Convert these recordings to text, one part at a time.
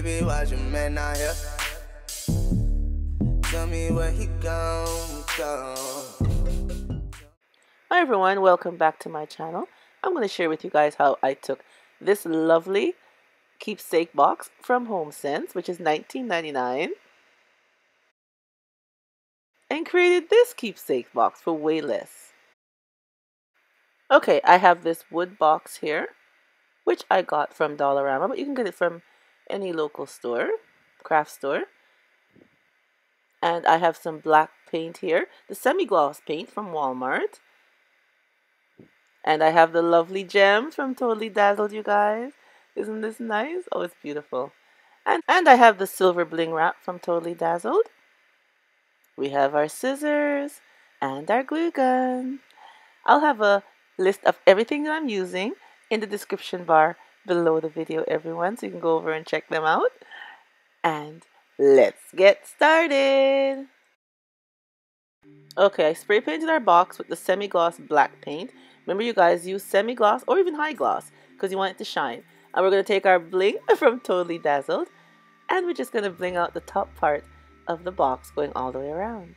baby, why's your man not here? Tell me where he gone. Hi everyone, welcome back to my channel. I'm going to share with you guys how I took this lovely keepsake box from HomeSense, which is $19.99, and created this keepsake box for way less. Okay, I have this wood box here, which I got from Dollarama, but you can get it from any local store, craft store. And I have some black paint here, the semi-gloss paint from Walmart. And I have the lovely gems from Totally Dazzled, you guys. Isn't this nice? Oh, it's beautiful. And I have the silver bling wrap from Totally Dazzled. We have our scissors and our glue gun. I'll have a list of everything that I'm using in the description bar below the video, everyone, so you can go over and check them out. And let's get started. Okay, I spray painted our box with the semi-gloss black paint. Remember, you guys, use semi-gloss or even high gloss because you want it to shine. And we're going to take our bling from Totally Dazzled, and we're just going to bling out the top part of the box going all the way around.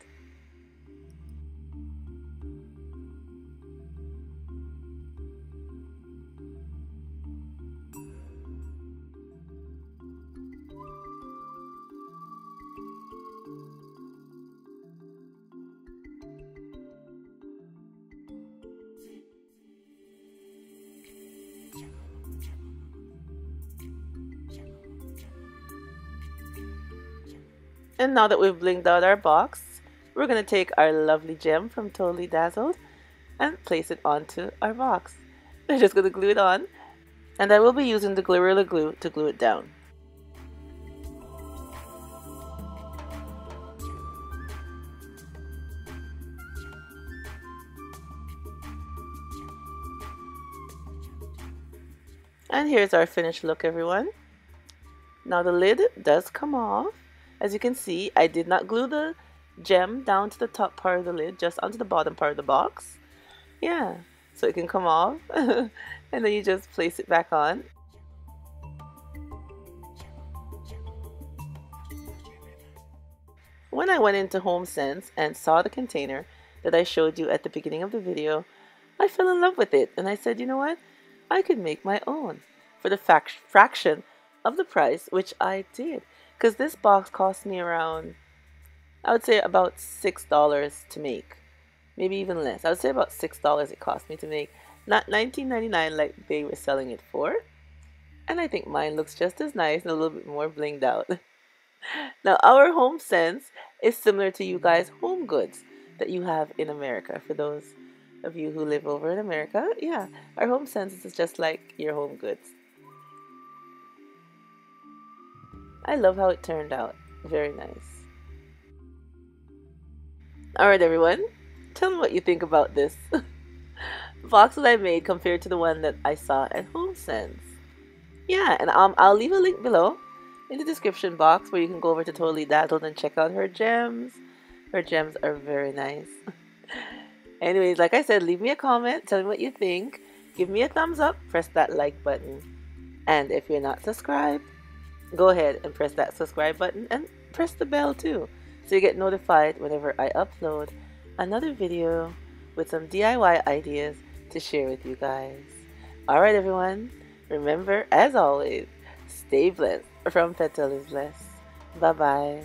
And now that we've blinged out our box, we're going to take our lovely gem from Totally Dazzled and place it onto our box. We're just going to glue it on, and I will be using the Gorilla Glue to glue it down. And here's our finished look, everyone. Now the lid does come off. As you can see, I did not glue the gem down to the top part of the lid, just onto the bottom part of the box. Yeah, so it can come off. And then you just place it back on. When I went into HomeSense and saw the container that I showed you at the beginning of the video, I fell in love with it. And I said, you know what? I could make my own for the fraction of the price, which I did. Because this box cost me around, I would say about $6 to make. Maybe even less. I would say about $6 it cost me to make. Not $19.99 like they were selling it for. And I think mine looks just as nice and a little bit more blinged out. Now our HomeSense is similar to you guys' home goods that you have in America. For those of you who live over in America, yeah, our HomeSense is just like your home goods. I love how it turned out. Very nice. Alright everyone, tell me what you think about this box that I made compared to the one that I saw at HomeSense. Yeah, and I'll leave a link below in the description box where you can go over to Totally Dazzled and check out her gems. Her gems are very nice. Anyways, like I said, leave me a comment, tell me what you think. Give me a thumbs up, press that like button. And if you're not subscribed, go ahead and press that subscribe button and press the bell too, so you get notified whenever I upload another video with some DIY ideas to share with you guys. Alright everyone, remember as always, stay blessed from Petalisbless. Bye bye.